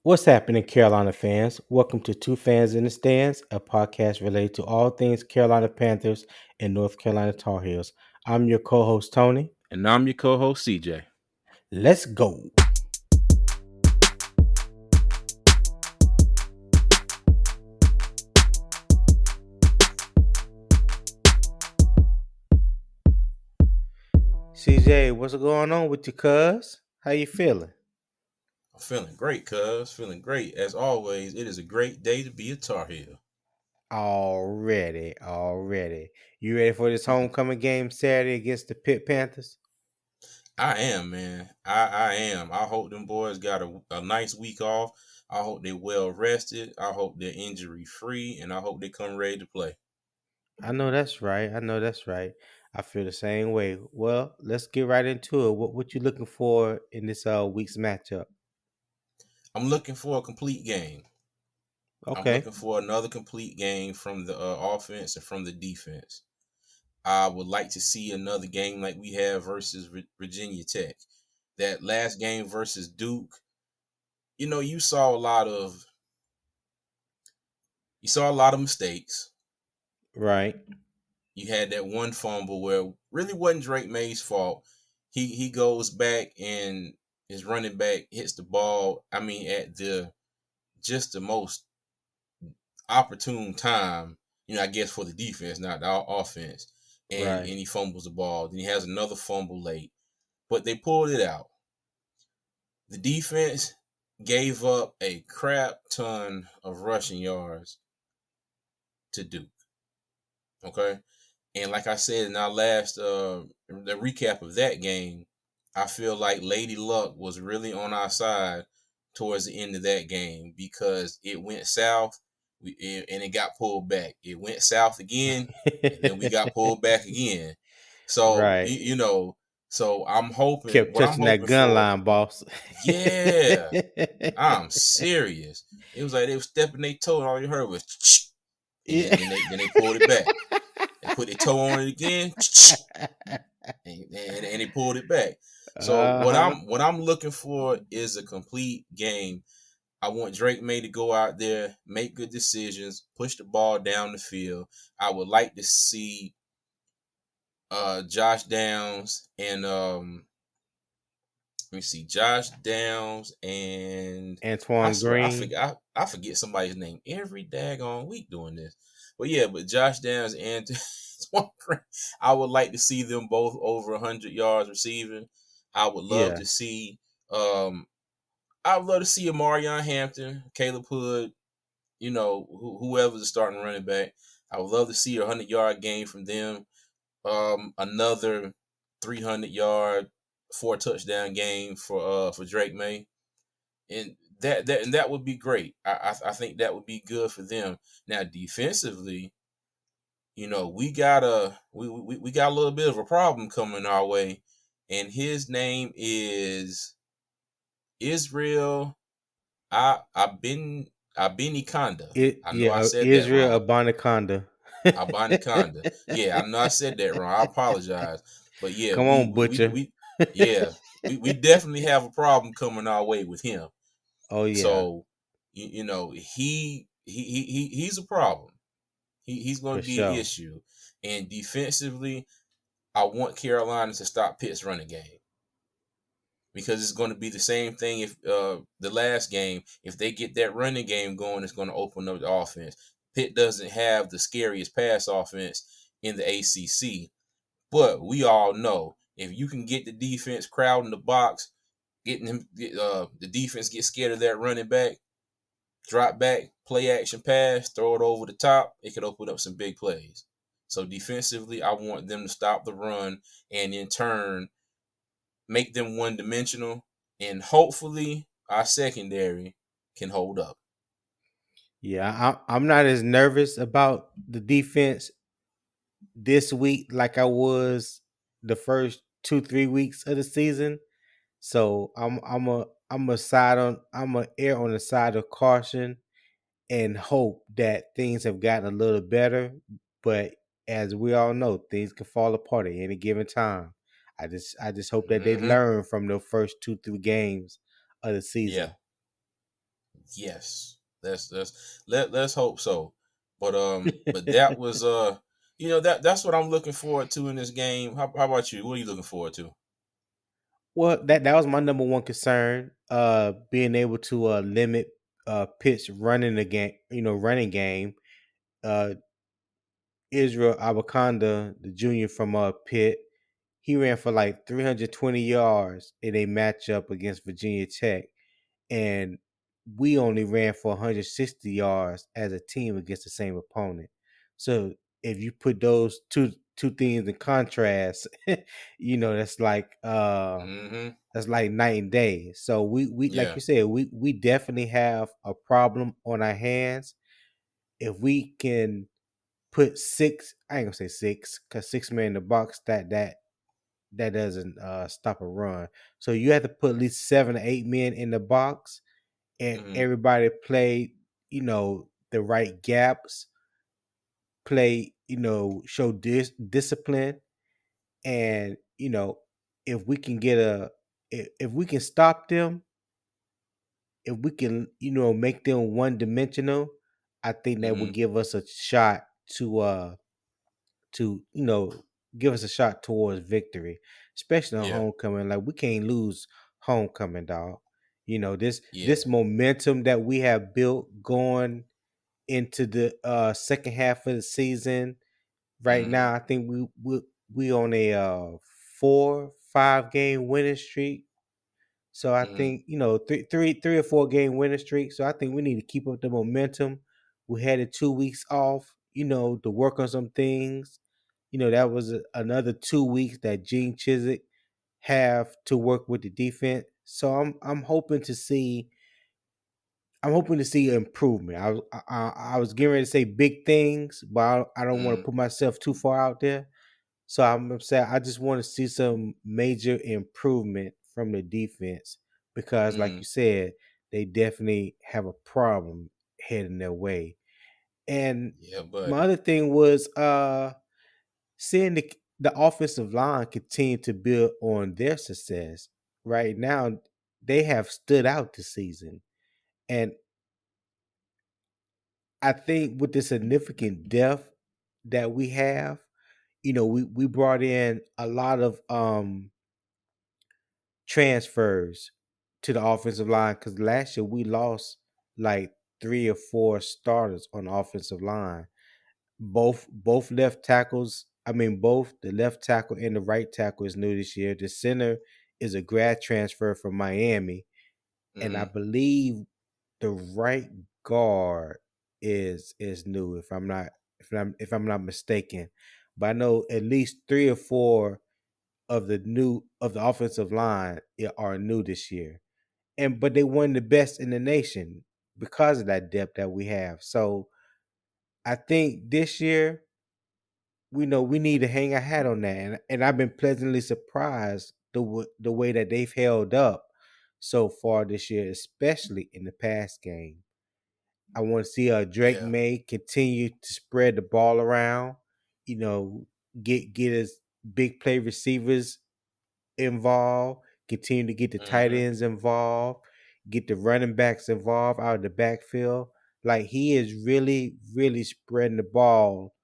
What's happening, Carolina fans? Welcome to Two Fans in the Stands, a podcast related to all things Carolina Panthers and North Carolina Tar Heels. I'm your co-host Tony. And I'm your co-host CJ. Let's go. CJ, what's going on with you, cuz? How you feeling? I'm feeling great, cuz. Feeling great. As always, it is a great day to be a Tar Heel. Already. You ready for this homecoming game Saturday against the Pitt Panthers? I am, man. I am. I hope them boys got a nice week off. I hope they're well rested. I hope they're injury free, and I hope they come ready to play. I know that's right. I feel the same way. Well, let's get right into it. What you looking for in this week's matchup? I'm looking for a complete game. I'm Okay. looking for another complete game from the offense and from the defense. I would like to see another game like we have versus Virginia Tech. That last game versus Duke, you saw a lot of mistakes. Right. You had that one fumble where really wasn't Drake May's fault. He goes back and his running back hits the ball. I mean, at the most opportune time, I guess for the defense, not the offense. And Right. he fumbles the ball. Then he has another fumble late. But they pulled it out. The defense gave up a crap ton of rushing yards to Duke. Okay. And like I said in our last the recap of that game, I feel like Lady Luck was really on our side towards the end of that game because it went south and it got pulled back. It went south again, and then we got pulled back again. So Right. so I'm hoping Kept what I'm touching that hoping gun for. line, boss. Yeah, I'm serious. It was like they were stepping their toe, and all you heard was, and Yeah. then they pulled it back. They put their toe on it again, and they pulled it back. So Uh-huh. what I'm looking for is a complete game. I want Drake May to go out there, make good decisions, push the ball down the field. I would like to see Josh Downs and let me see, Josh Downs and I Antoine swear Green. I forget somebody's name every daggone week doing this. But yeah, but Josh Downs and I would like to see them both over 100 yards receiving. I would love Yeah. to see um I would love to see a Marion Hampton, Caleb Hood, whoever's the starting running back. I would love to see a 100-yard game from them. Another 300-yard, 4 touchdown game for Drake May, and that would be great. I think that would be good for them. Now defensively, we got a little bit of a problem coming our way, and his name is Israel. I've been Abinikonda. I know I said that Israel wrong. Abanaconda. Abanikonda. Yeah, I know I said that wrong. I apologize. But yeah, Come on, Butcher. yeah, we definitely have a problem coming our way with him. Oh yeah, So, he's a problem. He's going for to be an sure. issue. And defensively, I want Carolina to stop Pitt's running game because it's going to be the same thing if the last game, if they get that running game going, it's going to open up the offense. Pitt doesn't have the scariest pass offense in the ACC, but we all know if you can get the defense crowding the box, getting him, the defense get scared of that running back, drop back, play action pass, throw it over the top, it could open up some big plays. So defensively, I want them to stop the run and in turn make them one dimensional, and hopefully our secondary can hold up. Yeah, I'm not as nervous about the defense this week like I was the first 2-3 weeks of the season. So I'm a err on the side of caution and hope that things have gotten a little better. But as we all know, things can fall apart at any given time. I just hope that they Mm-hmm. learn from the first 2-3 games of the Yeah, season. Yes, let's hope so. But that was that's what I'm looking forward to in this game. How about you? What are you looking forward to? Well, that was my number one concern. Being able to limit Pitt's running the game, running game. Uh, Israel Abakanda, the junior from Pitt, he ran for like 320 yards in a matchup against Virginia Tech, and we only ran for 160 yards as a team against the same opponent. So if you put those two things in contrast, that's like Mm-hmm. night and day. So we like Yeah. you said, we definitely have a problem on our hands. If we can put six, I ain't gonna say six, because six men in the box, that doesn't stop a run. So you have to put at least 7 or 8 men in the box, and Mm-hmm. everybody play, the right gaps, play, show discipline, and if we can get if we can stop them, if we can, make them one dimensional, I think that would Mm-hmm. give us a shot to give us a shot towards victory, especially on Yeah. homecoming. Like we can't lose homecoming, dog. This Yeah. momentum that we have built going into the second half of the season. Right Mm-hmm. now, I think we on a 4-5 game winning streak. So I Mm-hmm. think three or 4 game winning streak. So I think we need to keep up the momentum. We had it 2 weeks off, to work on some things. That was another 2 weeks that Gene Chiswick have to work with the defense. So I'm hoping to see improvement. I was getting ready to say big things, but I don't want to Mm-hmm. put myself too far out there. So I'm saying I just want to see some major improvement from the defense because, like Mm-hmm. you said, they definitely have a problem heading their way. And Yeah, my buddy. other thing was seeing the offensive line continue to build on their success. Right now, they have stood out this season, and I think with the significant depth that we have, we brought in a lot of transfers to the offensive line because last year we lost like 3 or 4 starters on the offensive line. Both left tackles. I mean, both the left tackle and the right tackle is new this year. The center is a grad transfer from Miami, and I Mm-hmm. believe the right guard is new. If I'm not mistaken, but I know at least 3 or 4 of the offensive line are new this year, and but they one of the best in the nation because of that depth that we have. So I think this year we know we need to hang a hat on that, and I've been pleasantly surprised the way that they've held up so far this year, especially in the pass game. I want to see Drake Yeah. May continue to spread the ball around, you know, get his big play receivers involved, continue to get the tight Mm-hmm. ends involved, get the running backs involved out of the backfield. Like he is really, really spreading the ball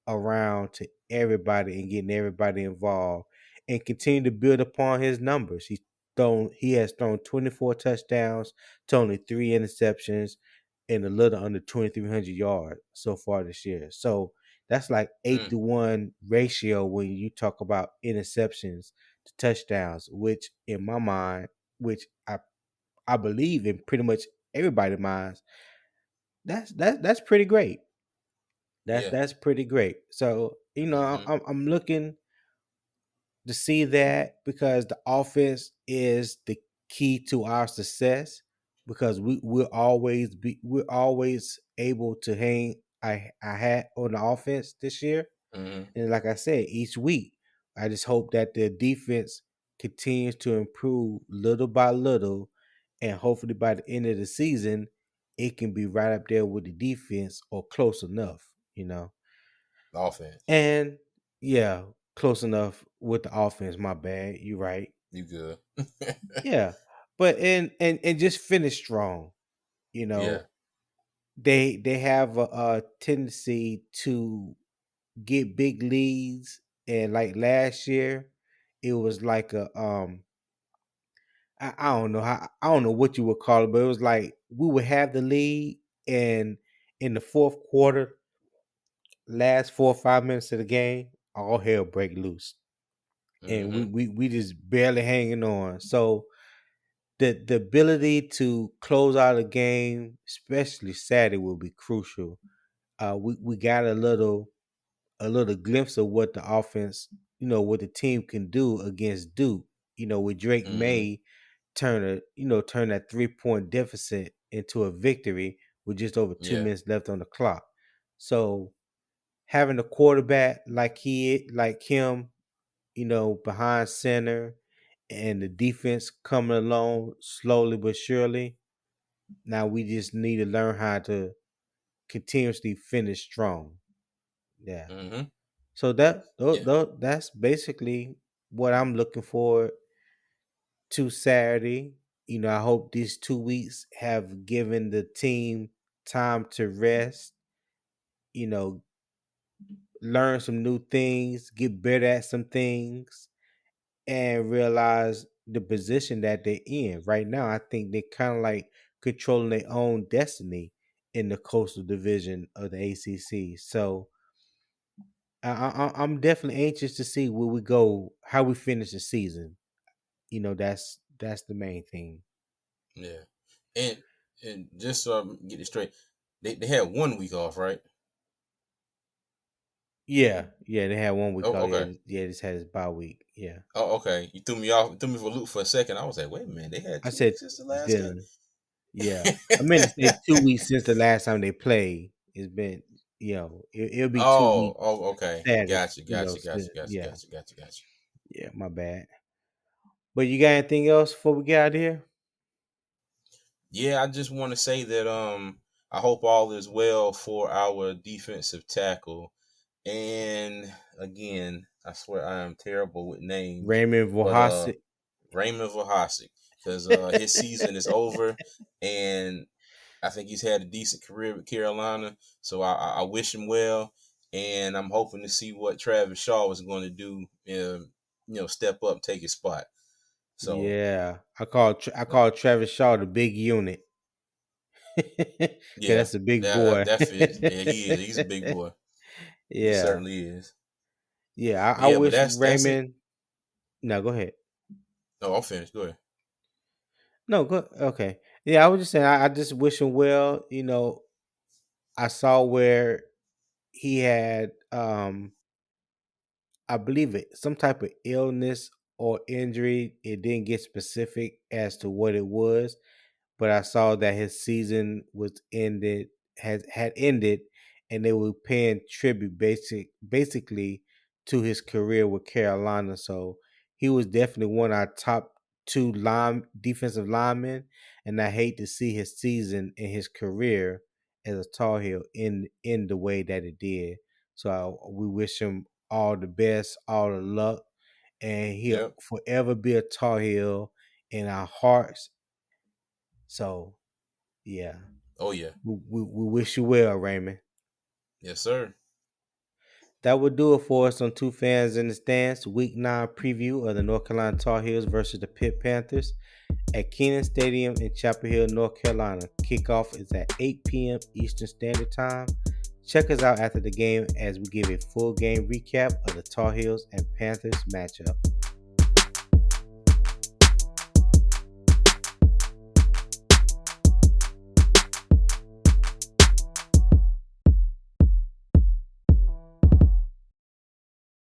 around to everybody and getting everybody involved and continue to build upon his numbers. He has thrown 24 touchdowns to only 3 interceptions and a little under 2,300 yards so far this year. So that's like 8-1 ratio when you talk about interceptions to touchdowns, which in my mind, which I believe in pretty much everybody's minds, that's pretty great. Yeah. That's pretty great. So Mm-hmm. I'm looking to see that because the offense is the key to our success because we're always able to hang a hat on the offense this year. Mm-hmm. And like I said, each week, I just hope that the defense continues to improve little by little, and hopefully by the end of the season, it can be right up there with the defense or close enough. Offense. And yeah, close enough with the offense. My bad, you right. You good? Yeah, but and just finish strong. You Yeah. know, they have a tendency to get big leads, and like last year, it was like I don't know how, I don't know what you would call it, but it was like we would have the lead, and in the fourth quarter, last 4 or 5 minutes of the game, all hell break loose, and we Mm-hmm. we we just barely hanging on. So the ability to close out a game, especially Saturday, will be crucial. We got a little glimpse of what the offense, what the team can do against Duke. With Drake Mm-hmm. May turn that 3-point deficit into a victory with just over two Yeah. minutes left on the clock. So having a quarterback like him, behind center, and the defense coming along slowly but surely. Now we just need to learn how to continuously finish strong. Yeah. Mm-hmm. So Yeah. that's basically what I'm looking forward to Saturday. I hope these 2 weeks have given the team time to rest, you know, learn some new things, get better at some things, and realize the position that they're in. Right now, I think they're kind of like controlling their own destiny in the Coastal Division of the ACC. So I'm definitely anxious to see where we go, how we finish the season. That's the main thing. Yeah. And and just so I get it straight, they had 1 week off, right? Yeah, yeah, they had 1 week Oh, off. Yeah, okay. yeah, just had his bye week. Yeah, Oh, okay. You threw me off, threw me for a loop for a second. I was like, wait a minute, they had I two said weeks since the last game. Dylan. Yeah, I meant to say 2 weeks since the last time they played. It's been, it'll be two Oh, weeks oh, okay. Saturday. Gotcha, gotcha, gotcha, gotcha, Yeah, gotcha, gotcha, gotcha. yeah, my bad. But you got anything else before we get out of here? Yeah, I just want to say that I hope all is well for our defensive tackle. And again, I swear I am terrible with names, Raymond but Vohasek. Raymond Vahasic, because his season is over, and I think he's had a decent career with Carolina. So I wish him well, and I'm hoping to see what Travis Shaw is going to do. Step up, take his spot. So Yeah, I call Travis Shaw the big unit. Cause yeah, that's a big yeah, boy. that fits. Yeah, he is. He's a big boy. He Yeah, certainly is. yeah. But I yeah, but wish that's it. Raymond. No, go ahead. No, I'm finished. Go ahead. No, go. Okay. Yeah, I was just saying. I just wish him well. I saw where he had, I believe it, some type of illness or injury. It didn't get specific as to what it was, but I saw that his season was ended, has had ended, and they were paying tribute basically to his career with Carolina. So he was definitely one of our top two defensive linemen, and I hate to see his season and his career as a Tar Heel in the way that it did. So we wish him all the best, all the luck, and he'll Yep. forever be a Tar Heel in our hearts. So yeah, Oh yeah. we wish you well, Raymond. Yes, sir. That would do it for us on Two Fans in the Stands, Week 9 preview of the North Carolina Tar Heels versus the Pitt Panthers at Kenan Stadium in Chapel Hill, North Carolina. Kickoff is at 8 p.m. Eastern Standard Time. Check us out after the game as we give a full game recap of the Tar Heels and Panthers matchup.